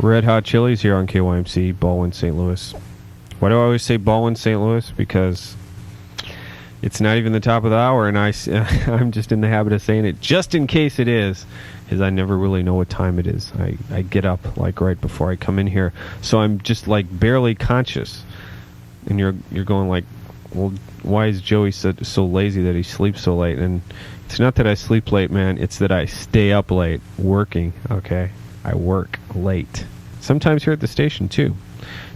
Red Hot Chili's here on KYMC, Baldwin, St. Louis. Why do I always say Baldwin, St. Louis? Because it's not even the top of the hour, and I'm just in the habit of saying it just in case it is, because I never really know what time it is. I get up like right before I come in here, so I'm just like barely conscious. And you're going like, well, why is Joey so lazy that he sleeps so late? And it's not that I sleep late, man. It's that I stay up late working, okay? I work late. Sometimes here at the station, too.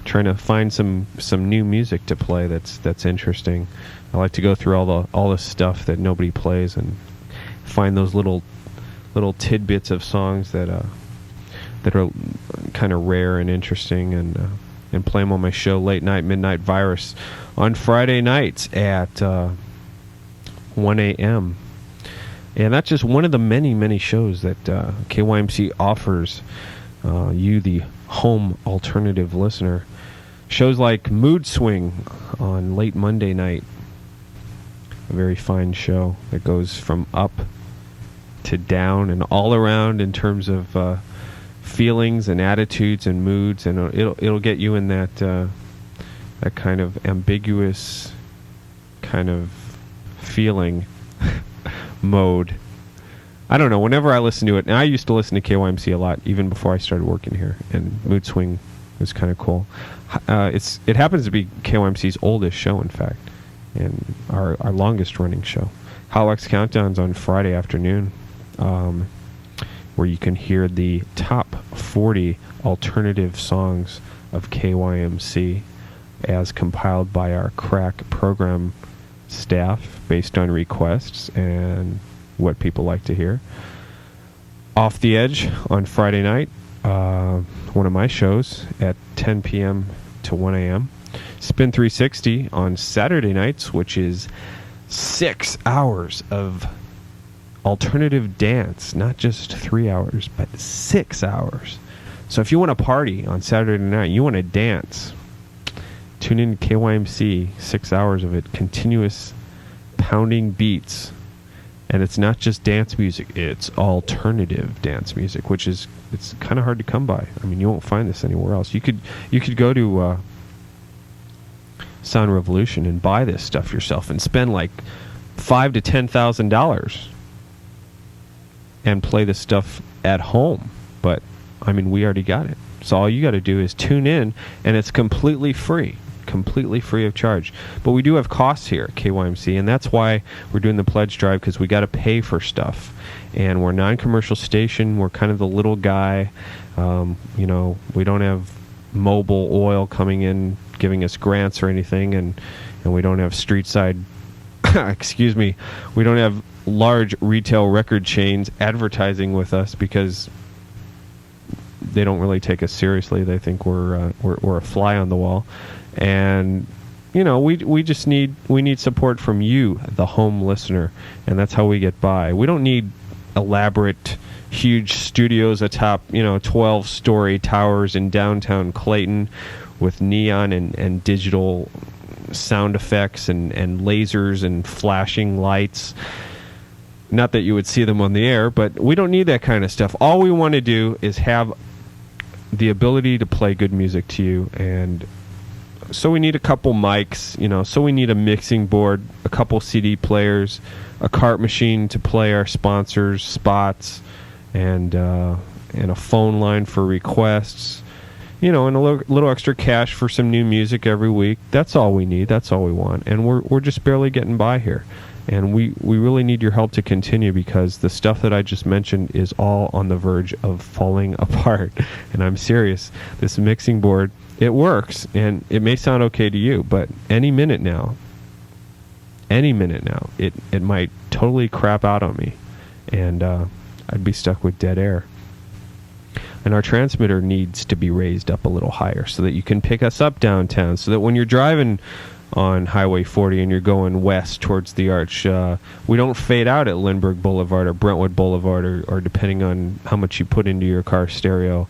Trying to find some new music to play that's interesting. I like to go through all the stuff that nobody plays and find those little tidbits of songs that are kind of rare and interesting, and play them on my show, Late Night Midnight Virus, on Friday nights at 1 a.m. And that's just one of the many, many shows that KYMC offers you, the home alternative listener. Shows like Mood Swing on late Monday night. A very fine show that goes from up to down and all around in terms of feelings and attitudes and moods, and it'll get you in that kind of ambiguous kind of feeling mode. I don't know, whenever I listen to it, and I used to listen to KYMC a lot even before I started working here, and Mood Swing was kind of cool. It happens to be KYMC's oldest show, in fact, and our longest running show. Hotlex Countdown's on Friday afternoon, where you can hear the top 40 alternative songs of KYMC as compiled by our crack program staff based on requests and what people like to hear. Off the Edge on Friday night, one of my shows at 10 p.m. to 1 a.m. Spin 360 on Saturday nights, which is 6 hours of alternative dance, not just 3 hours, but 6 hours. So if you want to party on Saturday night, you want to dance, tune in to KYMC, 6 hours of it, continuous pounding beats. And it's not just dance music, it's alternative dance music, which is, it's kind of hard to come by. I mean, you won't find this anywhere else. You could go to Sound Revolution and buy this stuff yourself and spend like $5,000 to $10,000 and play this stuff at home. But I mean, we already got it. So all you got to do is tune in, and it's completely free of charge. But we do have costs here at KYMC, and that's why we're doing the pledge drive, because we got to pay for stuff. And we're a non-commercial station. We're kind of the little guy. We don't have Mobil oil coming in giving us grants or anything, and we don't have Streetside excuse me, we don't have large retail record chains advertising with us, because they don't really take us seriously. They think we're a fly on the wall. And we just need support from you, the home listener, and that's how we get by. We don't need elaborate, huge studios atop 12-story towers in downtown Clayton with neon and digital sound effects and lasers and flashing lights. Not that you would see them on the air, but we don't need that kind of stuff. All we want to do is have the ability to play good music to you, and so we need a couple mics, so we need a mixing board, a couple CD players, a cart machine to play our sponsors' spots, and a phone line for requests, and a little extra cash for some new music every week. That's all we need. That's all we want. And we're just barely getting by here. And we really need your help to continue, because the stuff that I just mentioned is all on the verge of falling apart. And I'm serious. This mixing board, it works, and it may sound okay to you, but any minute now, it might totally crap out on me, and I'd be stuck with dead air. And our transmitter needs to be raised up a little higher so that you can pick us up downtown, so that when you're driving on Highway 40 and you're going west towards the Arch, we don't fade out at Lindbergh Boulevard or Brentwood Boulevard, or depending on how much you put into your car stereo.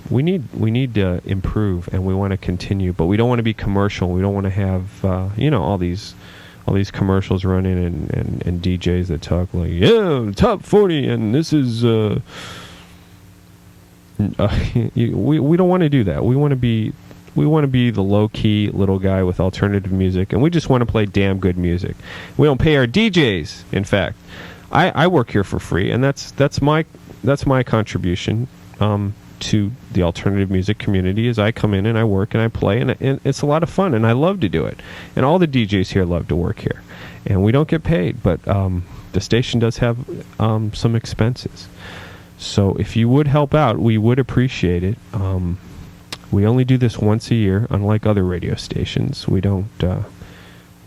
We need to improve, and we want to continue, but we don't want to be commercial. We don't want to have all these commercials running and DJs that talk like, yeah, top 40, and this is We don't want to do that. We want to be the low-key little guy with alternative music, and we just want to play damn good music. We don't pay our DJs. In fact, I work here for free, and that's my contribution to the alternative music community. Is I come in and I work and I play, and it's a lot of fun, and I love to do it. And all the DJs here love to work here, and we don't get paid, but the station does have some expenses. So if you would help out, we would appreciate it. We only do this once a year, unlike other radio stations. We're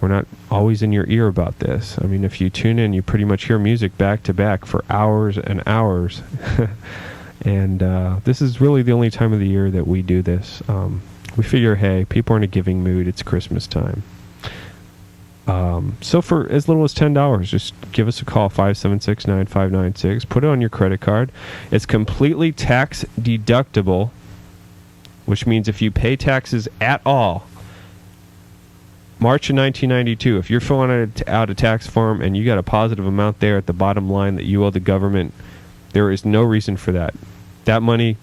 not always in your ear about this. I mean, if you tune in, you pretty much hear music back to back for hours and hours. And this is really the only time of the year that we do this. We figure, hey, people are in a giving mood. It's Christmas time. So for as little as $10, just give us a call, 576-9596. Put it on your credit card. It's completely tax deductible, which means if you pay taxes at all, March of 1992, if you're filling out a tax form and you got a positive amount there at the bottom line that you owe the government, there is no reason for that. That money,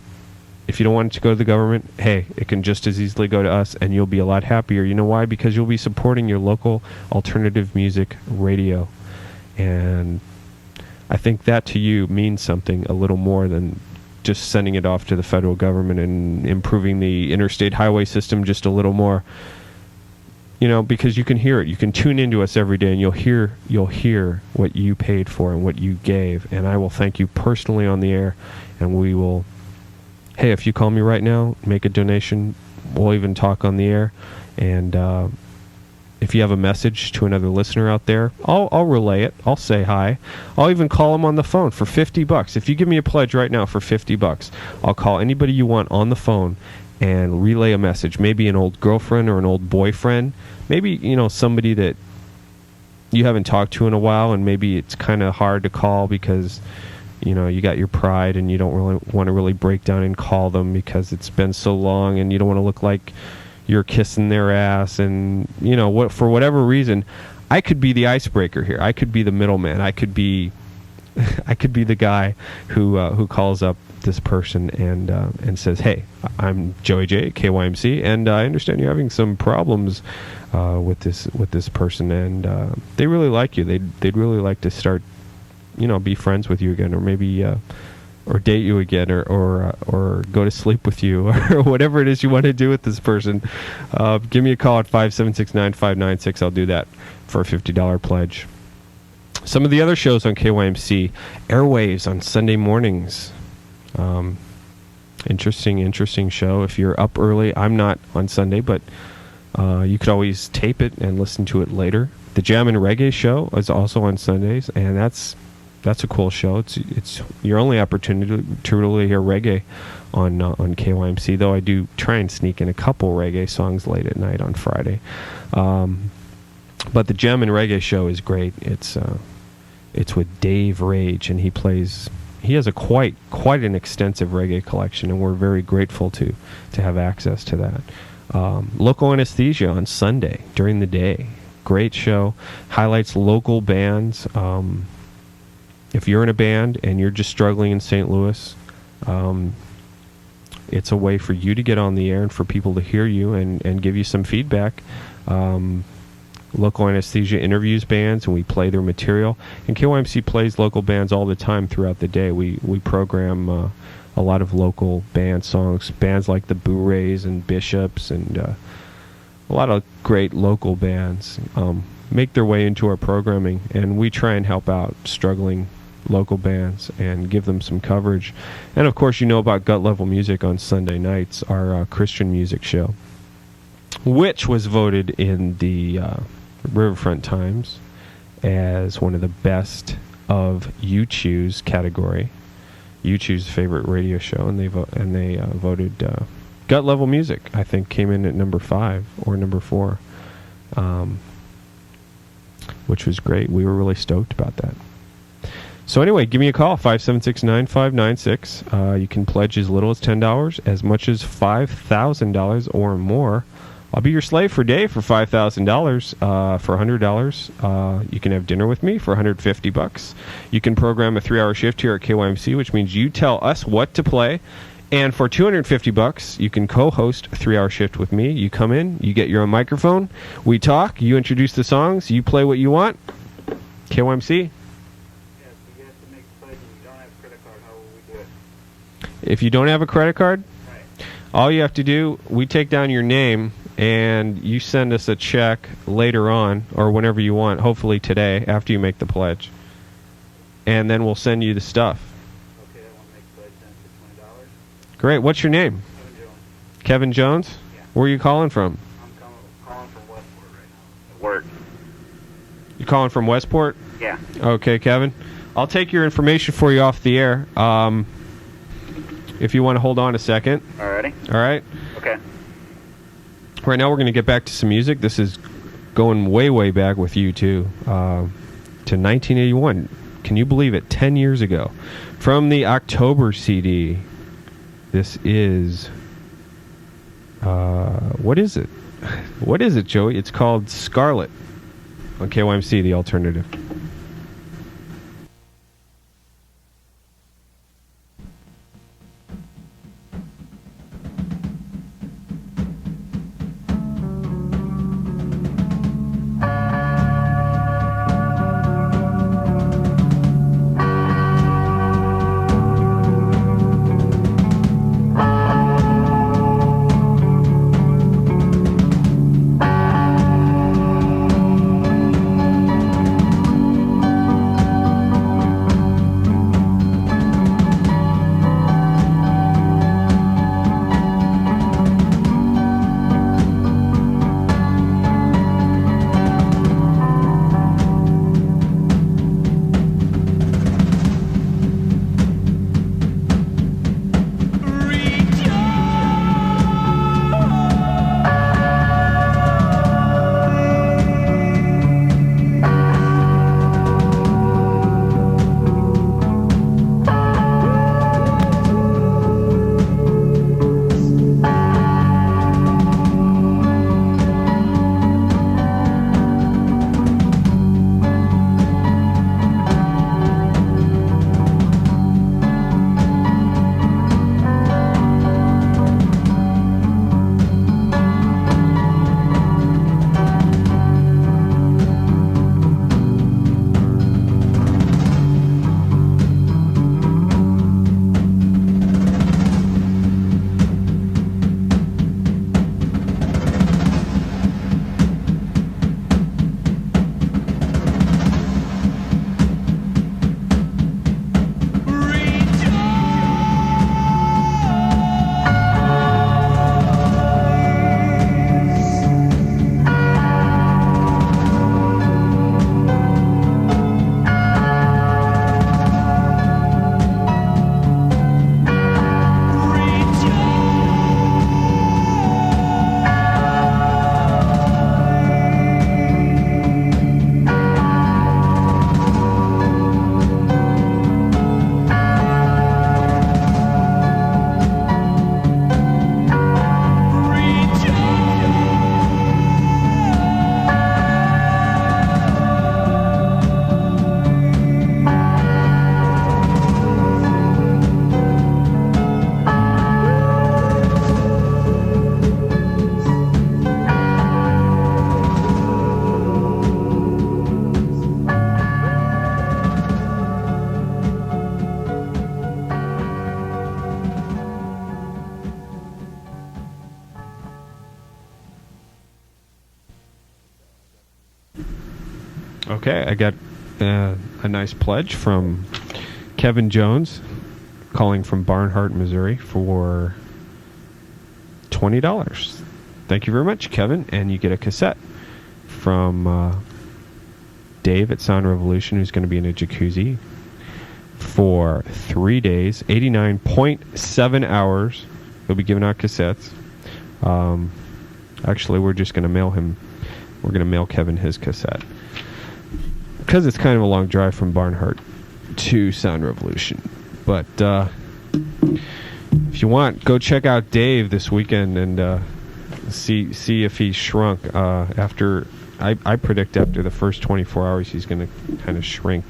if you don't want it to go to the government, hey, it can just as easily go to us, and you'll be a lot happier. You know why? Because you'll be supporting your local alternative music radio. And I think that to you means something a little more than just sending it off to the federal government and improving the interstate highway system just a little more. You know, because you can hear it. You can tune into us every day, and you'll hear what you paid for and what you gave. And I will thank you personally on the air, and we will... Hey, if you call me right now, make a donation, we'll even talk on the air. And if you have a message to another listener out there, I'll relay it. I'll say hi. I'll even call them on the phone for $50. If you give me a pledge right now for $50, I'll call anybody you want on the phone and relay a message. Maybe an old girlfriend or an old boyfriend. Maybe, you know, somebody that you haven't talked to in a while, and maybe it's kind of hard to call because... You know, you got your pride, and you don't really want to really break down and call them because it's been so long, and you don't want to look like you're kissing their ass. And you know, what for whatever reason, I could be the icebreaker here. I could be the middleman. I could be the guy who calls up this person and says, "Hey, I'm Joey J at KYMC, and I understand you're having some problems with this person, and they really like you. They'd really like to start." You know, be friends with you again, or maybe, or date you again, or go to sleep with you, or whatever it is you want to do with this person. Give me a call at 576-9596. I'll do that for a $50 pledge. Some of the other shows on KYMC, Airwaves on Sunday mornings. Interesting show. If you're up early, I'm not on Sunday, but you could always tape it and listen to it later. The Jammin Reggae show is also on Sundays, and that's a cool show. It's your only opportunity to really hear reggae on KYMC, though I do try and sneak in a couple reggae songs late at night on Friday. But the Jammin Reggae show is great. It's with Dave Rage, and he has a quite an extensive reggae collection, and we're very grateful to have access to that. Local Anesthesia on Sunday during the day. Great show. Highlights local bands. If you're in a band and you're just struggling in St. Louis, it's a way for you to get on the air and for people to hear you and give you some feedback. Local Anesthesia interviews bands, and we play their material. And KYMC plays local bands all the time throughout the day. We program a lot of local band songs, bands like the Boorays and Bishops, and a lot of great local bands make their way into our programming, and we try and help out struggling local bands and give them some coverage. And of course, you know about Gut Level Music on Sunday nights, our Christian music show, which was voted in the Riverfront Times as one of the best of You Choose category. You Choose favorite radio show, and they voted Gut Level Music, I think, came in at number 5 or number 4, which was great. We were really stoked about that. So anyway, give me a call, 576-9596. You can pledge as little as $10, as much as $5,000 or more. I'll be your slave for a day for $5,000. For $100, you can have dinner with me for $150. You can program a 3-hour shift here at KYMC, which means you tell us what to play, And for $250, you can co-host a 3-hour shift with me. You come in, you get your own microphone, we talk, you introduce the songs, you play what you want. KYMC. If you don't have a credit card, right, all you have to do, we take down your name and you send us a check later on or whenever you want, hopefully today after you make the pledge. And then we'll send you the stuff. Okay, I want to make the pledge then for $20. Great. What's your name? Kevin Jones. Kevin Jones? Yeah. Where are you calling from? I'm calling from Westport right now. At work. You calling from Westport? Yeah. Okay, Kevin. I'll take your information for you off the air. If you want to hold on a second. Alrighty. All right? Okay. Right now we're going to get back to some music. This is going way, way back with you, too, to 1981. Can you believe it? 10 years ago. From the October CD, this is... what is it? What is it, Joey? It's called Scarlet on KYMC, The Alternative. Okay, I got a nice pledge from Kevin Jones, calling from Barnhart, Missouri, for $20. Thank you very much, Kevin. And you get a cassette from Dave at Sound Revolution, who's going to be in a jacuzzi for 3 days, 89.7 hours. He'll be giving out cassettes. Actually, we're just going to mail him. We're going to mail Kevin his cassette, because it's kind of a long drive from Barnhart to Sound Revolution. But if you want, go check out Dave this weekend and see if he's shrunk. After I predict after the first 24 hours he's going to kind of shrink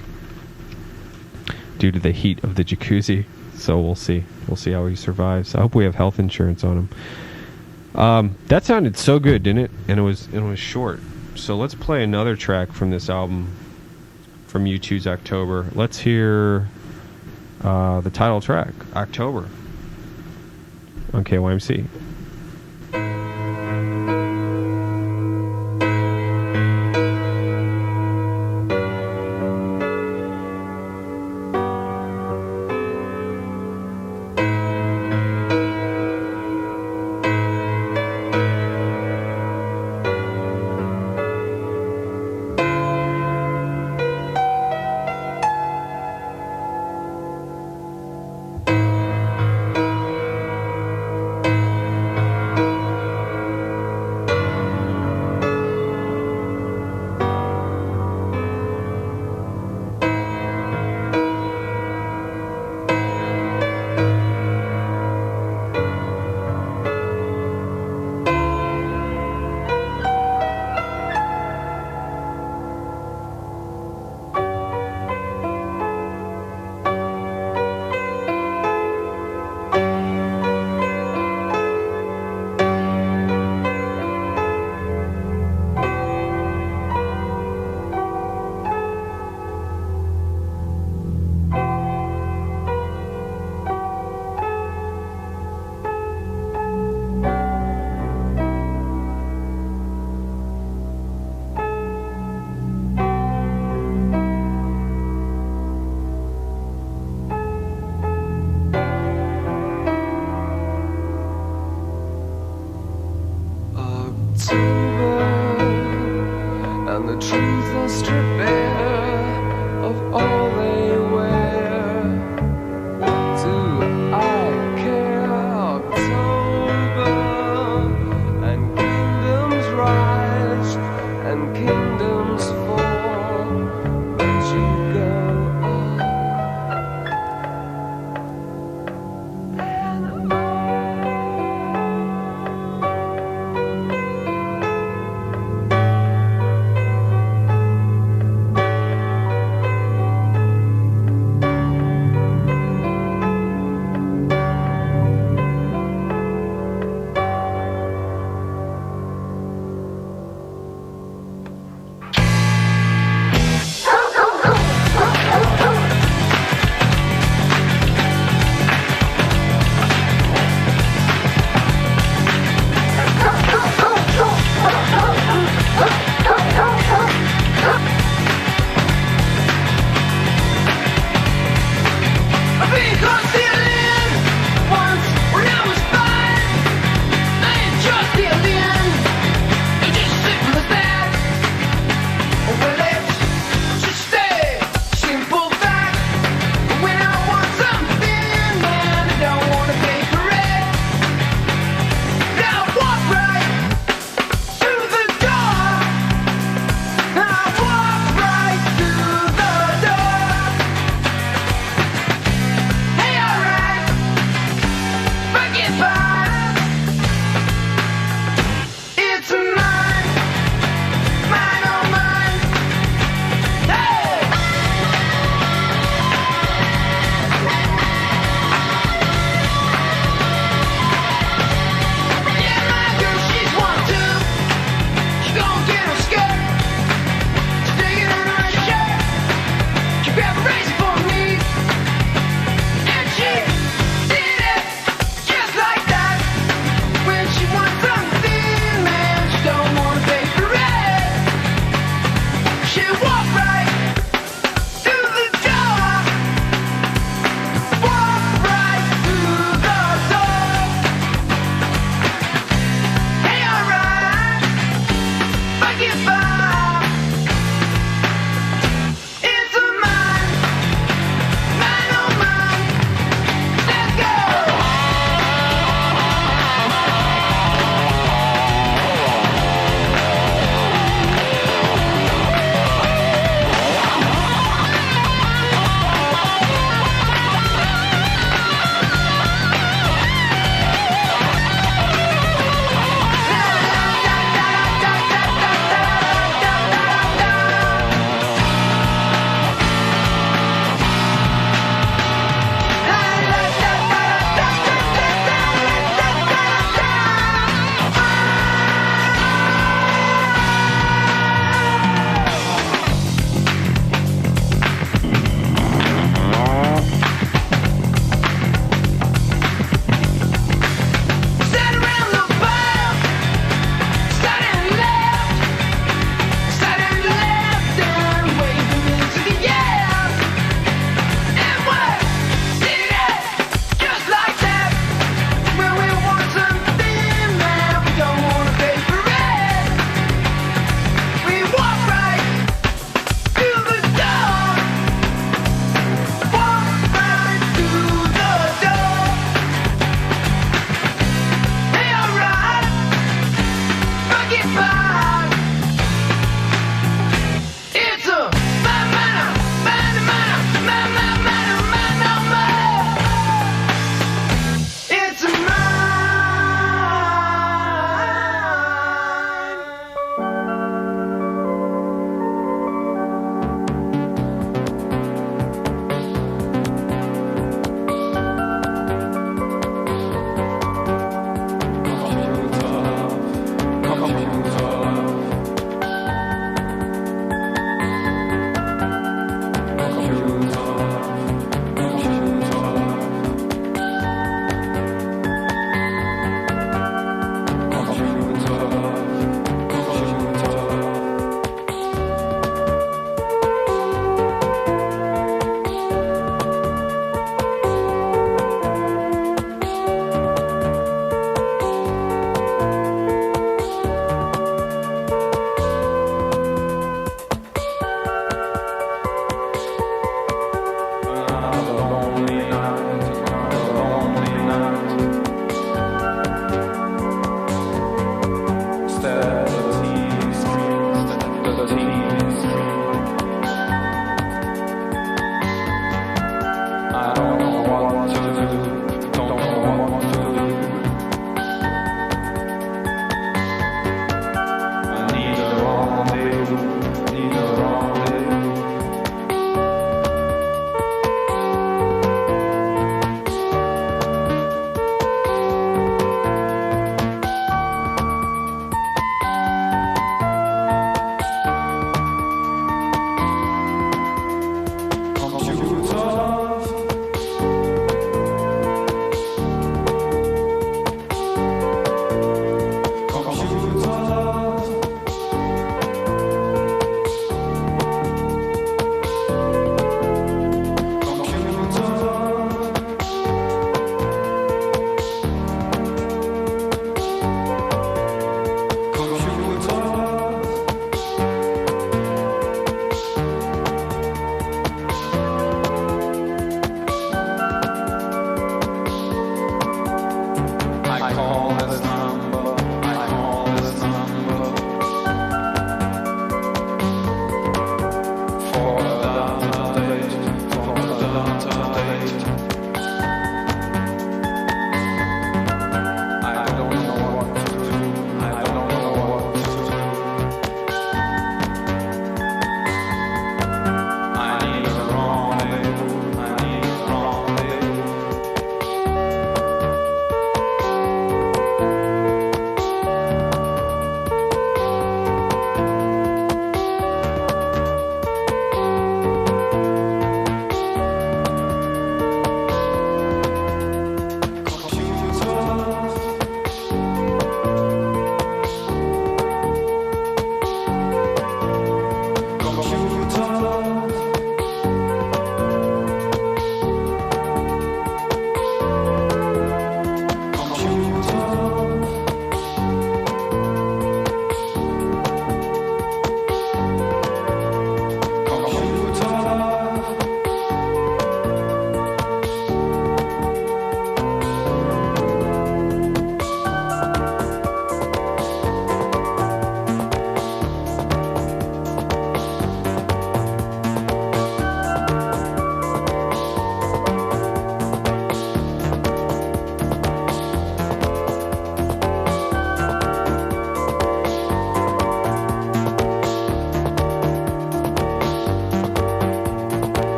due to the heat of the jacuzzi. So we'll see. We'll see how he survives. I hope we have health insurance on him. That sounded so good, didn't it? And it was short. So let's play another track from this album from U2's October. Let's hear the title track, October, on KYMC.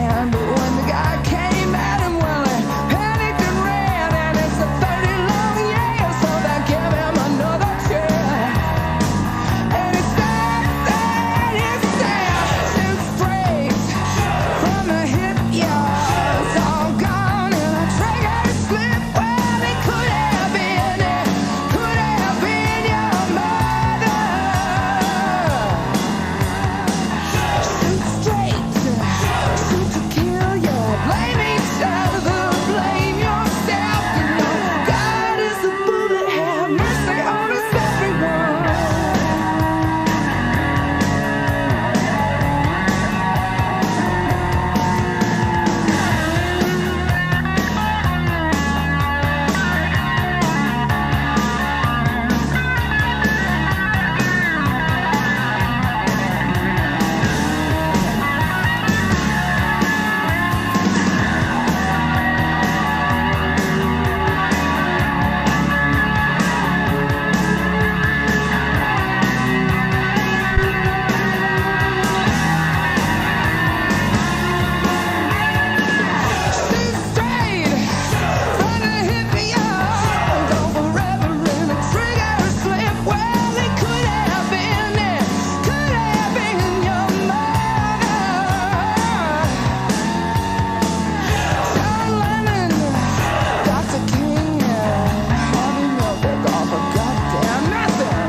man. But when the guy came at him, well, he panicked and ran. And it's a 30 long years, so they give him another chance. And he stands and he stands, shoot straight from the hip, yeah. It's all gone in a trigger slip. Well, he could have been it, could have been your mother. Shoot straight, shoot to kill you. Blame each other, blame yourself. You know, God is the bullet, have mercy on us, everyone. Shoot straight from the hip, yeah. Go forever in a trigger slip. Well, it could have been it, could have been your mother. John Lennon, Dr. King, Harvey Milk, all for goddamn nothing.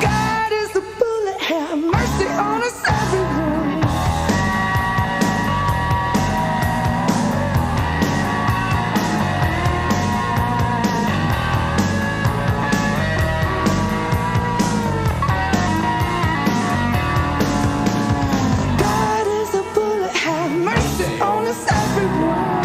God is the bullet, have mercy on us, everyone. God is a bullet, have mercy on us, everyone.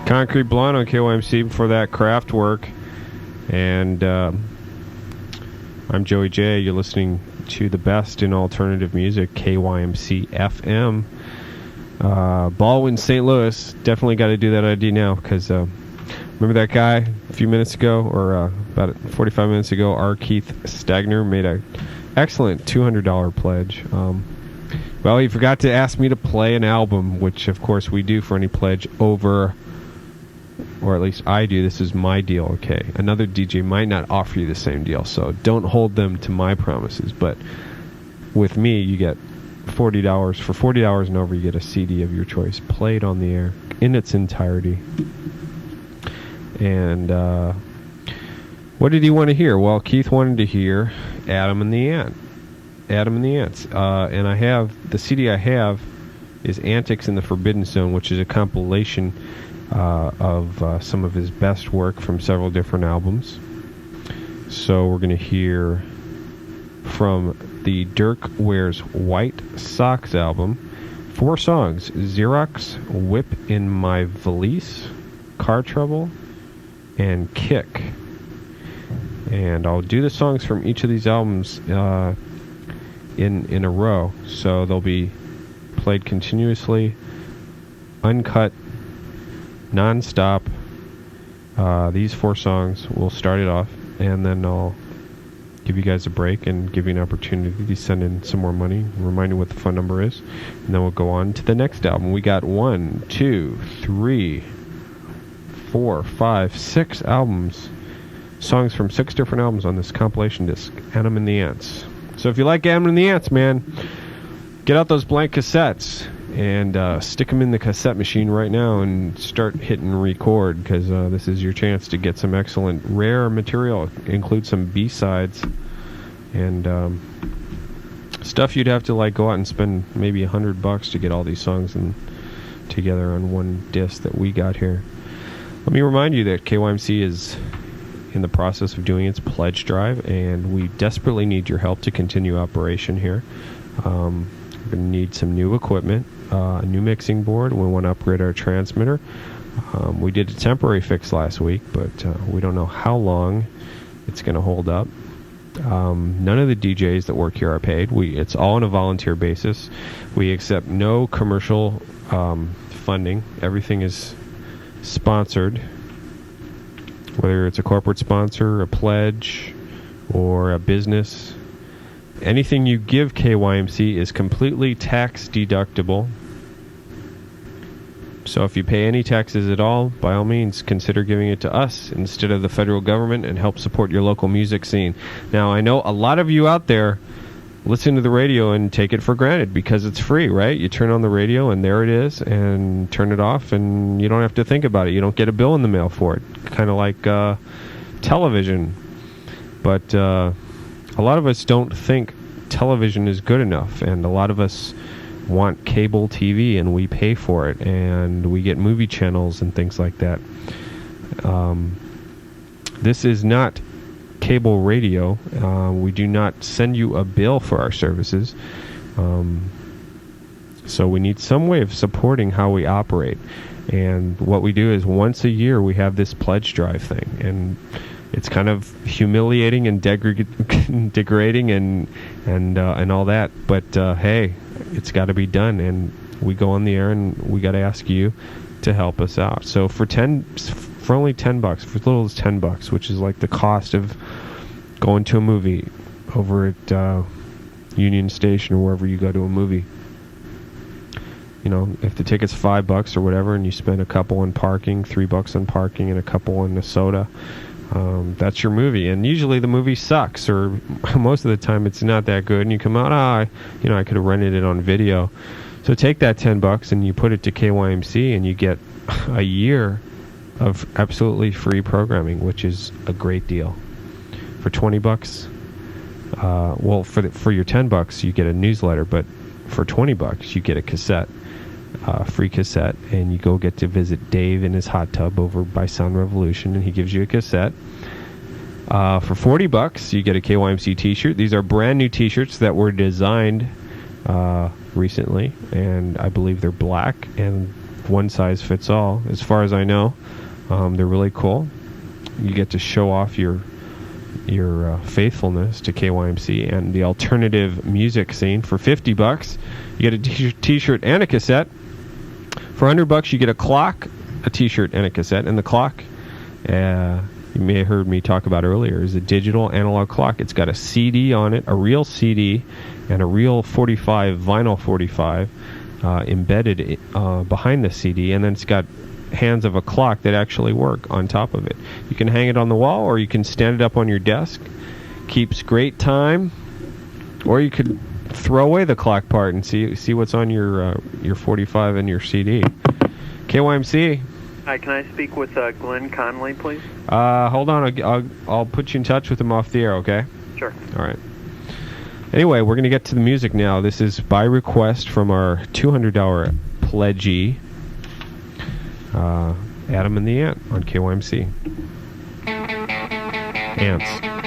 Concrete Blonde on KYMC. Before that, Kraftwerk. And I'm Joey J. You're listening to the best in alternative music, KYMC FM. Baldwin, St. Louis. Definitely got to do that ID now, because remember that guy a few minutes ago, or about 45 minutes ago, R. Keith Stagner made an excellent $200 pledge. Well, he forgot to ask me to play an album, which of course we do for any pledge over, or at least I do. This is my deal, okay? Another DJ might not offer you the same deal, so don't hold them to my promises. But with me, you get $40. For $40 and over, you get a CD of your choice played on the air in its entirety. And what did he want to hear? Well, Keith wanted to hear Adam and the Ant. Adam and the Ants. And I have, the CD I have is Antics in the Forbidden Zone, which is a compilation of some of his best work from several different albums. So we're going to hear from the Dirk Wears White Socks album 4 songs: Xerox, Whip in My Valise, Car Trouble, and Kick. And I'll do the songs from each of these albums in a row, so they'll be played continuously, uncut, non-stop. These 4 songs, we'll start it off, and then I'll give you guys a break and give you an opportunity to send in some more money, remind you what the phone number is, and then we'll go on to the next album. We got 1, 2, 3, 4, 5, 6 albums, songs from 6 different albums on this compilation disc, Adam and the Ants. So if you like Adam and the Ants, man, get out those blank cassettes and stick them in the cassette machine right now and start hitting record, because this is your chance to get some excellent rare material. Include some B-sides and stuff you'd have to like go out and spend maybe $100 to get all these songs together on one disc that we got here. Let me remind you that KYMC is in the process of doing its pledge drive, and we desperately need your help to continue operation here. We're going to need some new equipment, a new mixing board. We want to upgrade our transmitter. We did a temporary fix last week, but we don't know how long it's going to hold up. None of the DJs that work here are paid. It's all on a volunteer basis. We accept no commercial funding. Everything is sponsored, whether it's a corporate sponsor, a pledge, or a business. Anything you give KYMC is completely tax deductible. So if you pay any taxes at all, by all means, consider giving it to us instead of the federal government and help support your local music scene. Now, I know a lot of you out there listen to the radio and take it for granted because it's free, right? You turn on the radio and there it is, and turn it off and you don't have to think about it. You don't get a bill in the mail for it. Kind of like television. But a lot of us don't think television is good enough, and a lot of us want cable TV, and we pay for it, and we get movie channels and things like that. This is not cable radio. We do not send you a bill for our services. So we need some way of supporting how we operate. And what we do is once a year we have this pledge drive thing, and it's kind of humiliating and degrading and all that. But hey, it's got to be done, and we go on the air and we got to ask you to help us out. So for only $10, for as little as $10, which is like the cost of going to a movie over at Union Station or wherever you go to a movie. You know, if the ticket's $5 or whatever, and you spend a couple on parking, $3 on parking, and a couple on the soda, that's your movie. And usually the movie sucks, or most of the time it's not that good, and you come out, I could have rented it on video. So take that $10 and you put it to KYMC, and you get a year of absolutely free programming, which is a great deal. For $20, for your $10 you get a newsletter, but for $20 you get a cassette, free cassette, and you go get to visit Dave in his hot tub over by Sound Revolution, and he gives you a cassette. For $40 you get a KYMC t-shirt. These are brand new t-shirts that were designed recently, and I believe they're black and one size fits all as far as I know. They're really cool. You get to show off your faithfulness to KYMC and the alternative music scene. For $50 you get a t-shirt and a cassette. For $100 you get a clock, a t-shirt, and a cassette. And the clock, you may have heard me talk about earlier, is a digital analog clock. It's got a CD on it, a real CD, and a real 45, vinyl 45 embedded behind the CD, and then it's got hands of a clock that actually work on top of it. You can hang it on the wall, or you can stand it up on your desk. Keeps great time. Or you could throw away the clock part and see what's on your 45 and your CD. KYMC. Hi, can I speak with Glenn Conley, please? Hold on. I'll put you in touch with him off the air, okay? Sure. All right. Anyway, we're going to get to the music now. This is by request from our $200 pledgee, Adam and the Ant on KYMC. Ants.